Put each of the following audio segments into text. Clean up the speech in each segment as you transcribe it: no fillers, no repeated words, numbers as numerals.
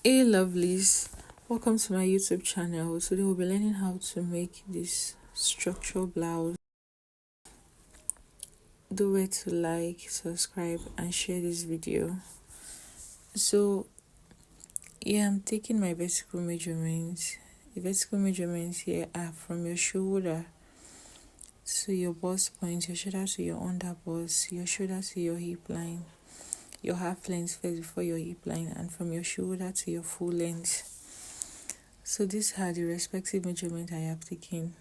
Hey lovelies, welcome to my YouTube channel. Today we'll be learning how to make this structural blouse. Do it to like, subscribe and share this video. So I'm taking my vertical measurements. The vertical measurements here are from your shoulder to your bust point, your shoulder to your under bust, your shoulder to your hip line, your half length first before your hip line, and from your shoulder to your full length. So these are the respective measurements I have taken.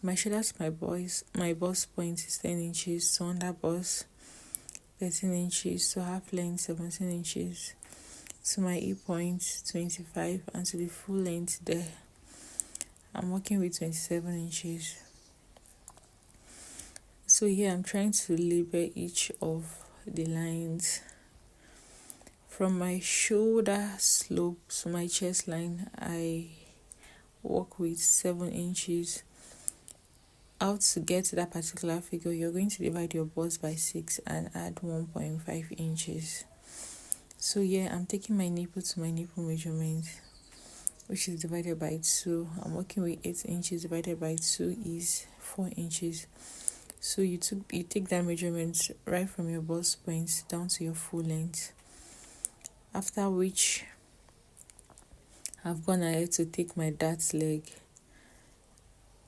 My shoulder to my bust point is 10 inches, to under bust 13 inches, to half length 17 inches, to my hip point 25, and to the full length there I'm working with 27 inches. So here I'm trying to label each of the lines. From my shoulder slope to my chest line, I work with 7 inches. How to get to that particular figure, you're going to divide your bust by 6 and add 1.5 inches. So I'm taking my nipple to my nipple measurement, which is divided by 2. I'm working with 8 inches divided by 2 is 4 inches. So you take that measurement right from your bust point down to your full length. After which, I've gone ahead to take my dart leg,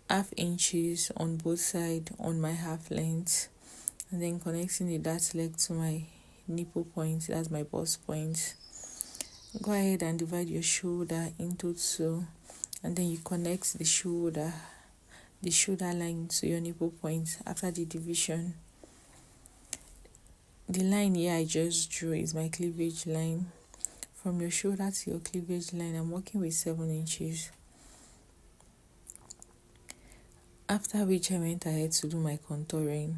half inches on both sides on my half length, and then connecting the dart leg to my nipple point, that's my bust point. Go ahead and divide your shoulder into 2, and then you connect the shoulder line to your nipple point. After the division, the line here I just drew is my cleavage line. From your shoulder to your cleavage line, I'm working with 7 inches. After which I went ahead to do my contouring.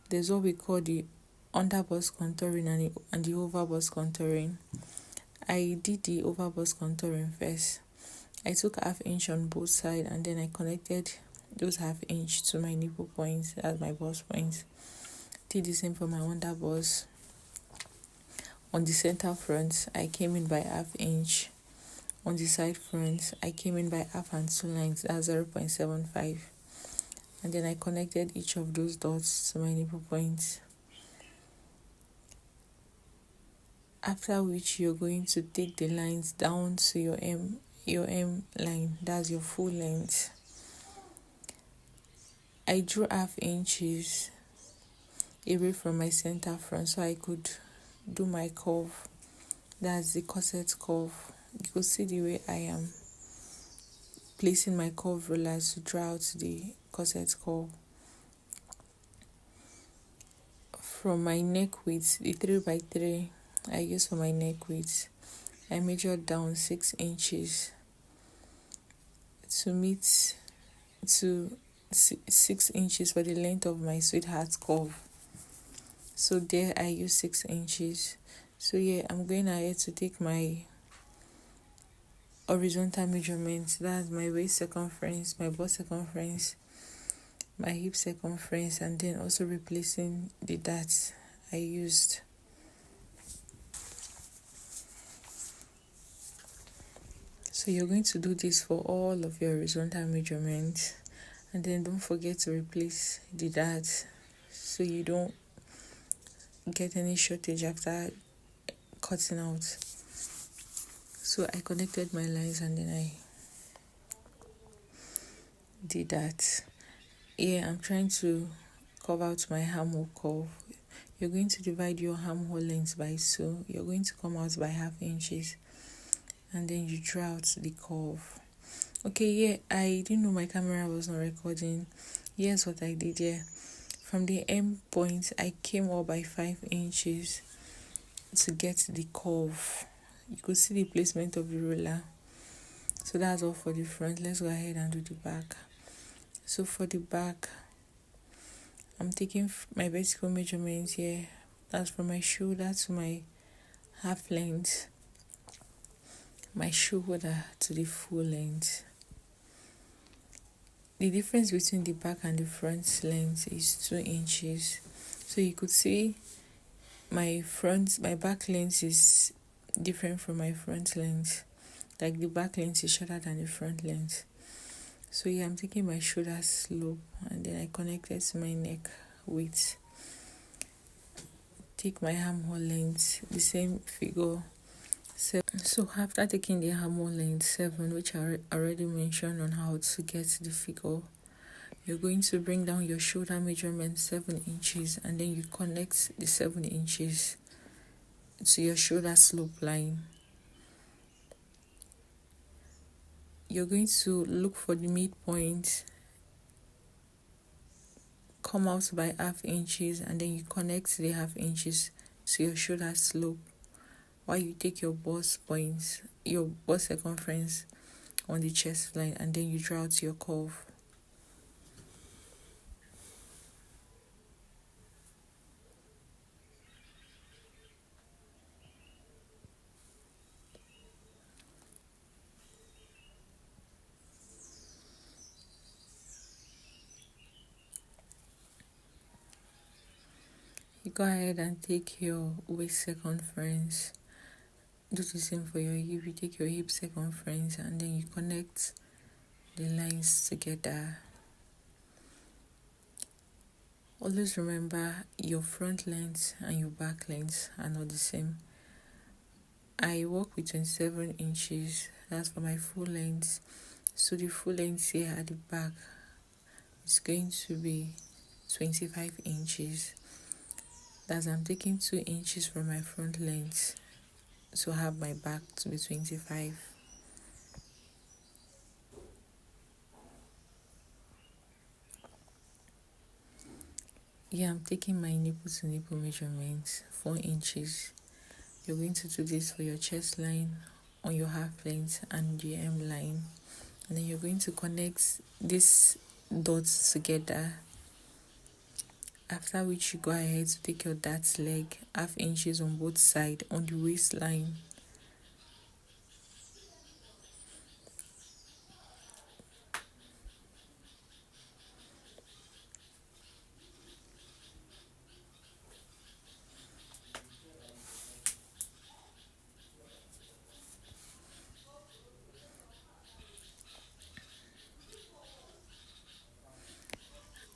There's what we call the under bust contouring and the over bust contouring. I did the over bust contouring first. I took half inch on both sides and then I connected those half inch to my nipple points, that's my bust point. Did the same for my under bust. On the center front, I came in by half inch. On the side front, I came in by half and 2 lines, that's 0.75. And then I connected each of those dots to my nipple points. After which, you're going to take the lines down to your M line, that's your full length. I drew half inches away from my center front so I could do my curve, that's the corset curve. You could see the way I am placing my curve rollers to draw out the corset curve. From my neck width, the 3x3 I use for my neck width, I measured down 6 inches to meet to 6 inches for the length of my sweetheart curve. So there I use 6 inches. So I'm going ahead to take my horizontal measurements, that's my waist circumference, my bust circumference, my hip circumference, and then also replacing the darts I used. So you're going to do this for all of your horizontal measurements, and then don't forget to replace the darts so you don't get any shortage after cutting out. So I connected my lines and then I did that. I'm trying to curve out my armhole curve. You're going to divide your armhole length by 2. You're going to come out by half inches, and then you draw out the curve. I didn't know my camera was not recording. Here's what I did here. From the end point, I came up by 5 inches to get the curve. You could see the placement of the roller. So that's all for the front. Let's go ahead and do the back. So for the back, I'm taking my vertical measurements here. That's from my shoulder to my half length, my shoulder to the full length. The difference between the back and the front length is 2 inches. So you could see my back length is different from my front length. Like the back length is shorter than the front length. So yeah, I'm taking my shoulder slope and then I connect it to my neck with, take my armhole length, the same figure 7. So after taking the armhole length 7, which I already mentioned on how to get the figure, you're going to bring down your shoulder measurement 7 inches and then you connect the 7 inches to your shoulder slope line. You're going to look for the midpoint, come out by half inches and then you connect the half inches to your shoulder slope while you take your bust points, your bust circumference on the chest line and then you draw out your curve. You go ahead and take your waist circumference. Do the same for your hip. You take your hip circumference and then you connect the lines together. Always remember your front length and your back length are not the same. I work with 27 inches. That's for my full length. So the full length here at the back is going to be 25 inches. That's I'm taking 2 inches from my front length to have my back to be 25. Yeah, I'm taking my nipple to nipple measurements 4 inches. You're going to do this for your chest line on your half length and the hem line. And then you're going to connect these dots together. After which you go ahead to take your dart leg half inches on both sides on the waistline.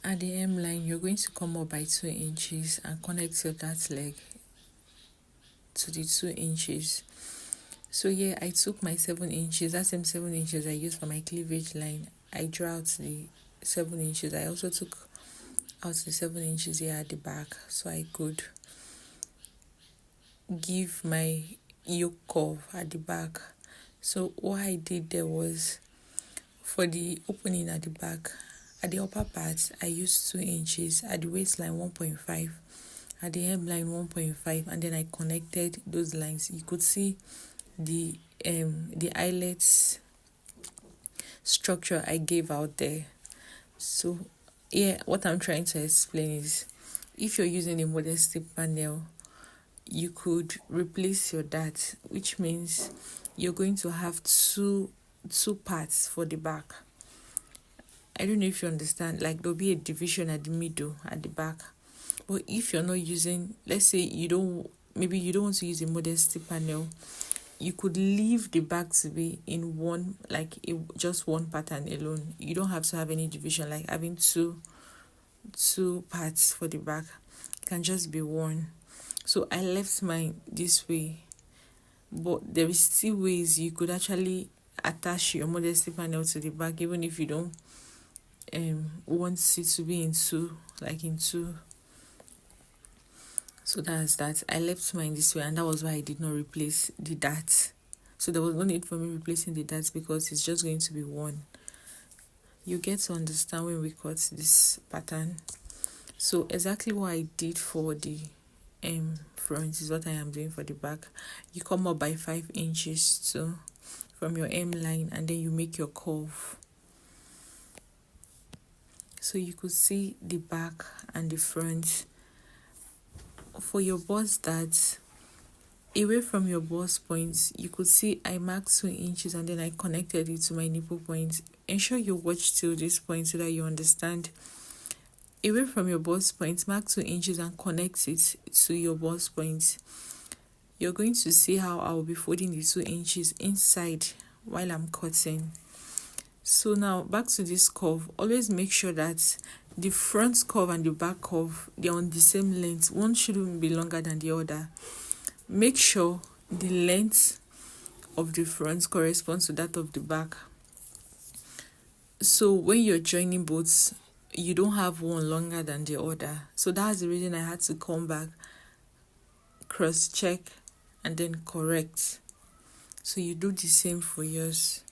At the hem line, you're going to come up by 2 inches and connect your dart leg to the 2 inches. So yeah, I took my 7 inches, that same 7 inches I used for my cleavage line. I drew out the 7 inches. I also took out the 7 inches here at the back so I could give my yoke curve at the back. So what I did there was, for the opening at the back, at the upper part, I used 2 inches, at the waistline 1.5, at the hemline 1.5, and then I connected those lines. You could see the eyelets structure I gave out there. So yeah, what I'm trying to explain is, if you're using a modesty panel, you could replace your dart, which means you're going to have two parts for the back. I don't know if you understand, like there'll be a division at the middle, at the back. But if you're not using, let's say you don't want to use a modesty panel, you could leave the back to be in one, like just one pattern alone. You don't have to have any division, like having two parts for the back. It can just be one. So I left mine this way, but there is still ways you could actually attach your modesty panel to the back, even if you don't want it to be in two. So that's that. I left mine this way, and that was why I did not replace the dart. So there was no need for me replacing the darts because it's just going to be one. You get to understand when we cut this pattern. So exactly what I did for the front is what I am doing for the back. You come up by 5 inches from your hem line, and then you make your curve. So you could see the back and the front. For your bust dart, away from your bust points, you could see I marked 2 inches and then I connected it to my nipple point. Ensure you watch till this point so that you understand. Away from your bust point, mark 2 inches and connect it to your bust point. you're going to see how I'll be folding the 2 inches inside while I'm cutting. So now back to this curve, always make sure that the front curve and the back curve, they're on the same length. One shouldn't be longer than the other. Make sure the length of the front corresponds to that of the back. So when you're joining both, you don't have one longer than the other. So that's the reason I had to come back, cross check, and then correct. So you do the same for yours.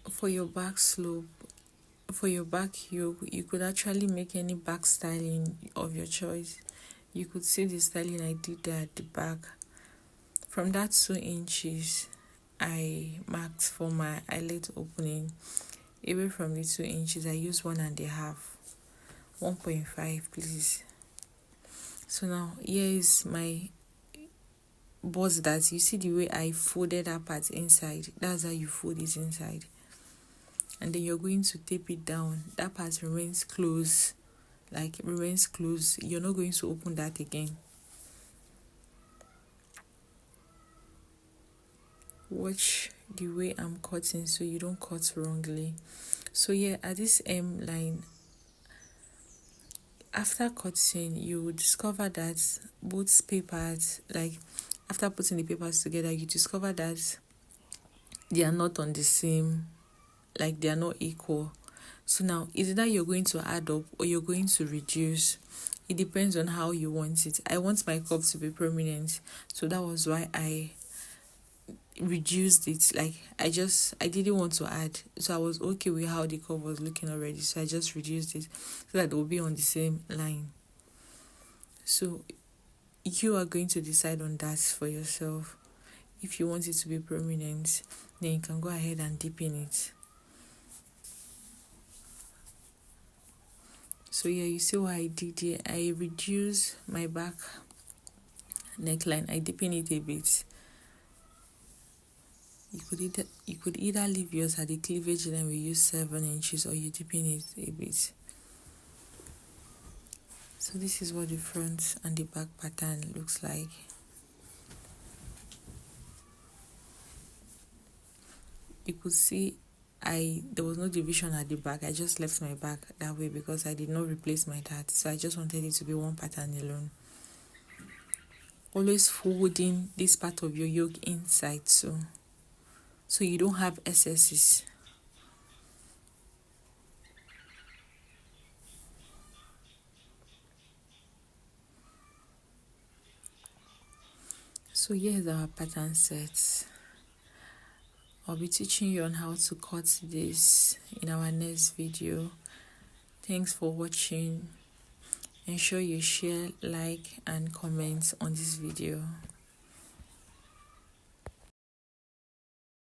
For your back slope, for your back yoke, you could actually make any back styling of your choice. You could see the styling I did there at the back. From that 2 inches, I marked for my eyelet opening. Away from the 2 inches, I used 1.5, 1.5, please. So now here is my bust that. You see the way I folded that part inside. That's how you fold it inside. And then you're going to tape it down. That part remains closed, like it remains closed. You're not going to open that again. Watch the way I'm cutting so you don't cut wrongly. So yeah, at this M line, after cutting, you will discover that both papers, like after putting the papers together, you discover that they are not on the same, like they are not equal. So now either you're going to add up or you're going to reduce. It depends on how you want it. I want my cup to be prominent, so that was why I reduced it. Like I didn't want to add, so I was okay with how the cup was looking already, so I just reduced it so that it will be on the same line. So you are going to decide on that for yourself. If you want it to be prominent, then you can go ahead and deepen it. So yeah, you see what I did here. I reduced my back neckline. I deepen it a bit. You could either leave yours at the cleavage line, we use 7 inches, or you deepen it a bit. So this is what the front and the back pattern looks like. You could see there was no division at the back. I just left my back that way because I did not replace my dart. So I just wanted it to be one pattern alone. Always folding this part of your yoke inside so you don't have excesses. So here's our pattern set. I'll be teaching you on how to cut this in our next video. Thanks for watching. Ensure you share, like, and comment on this video.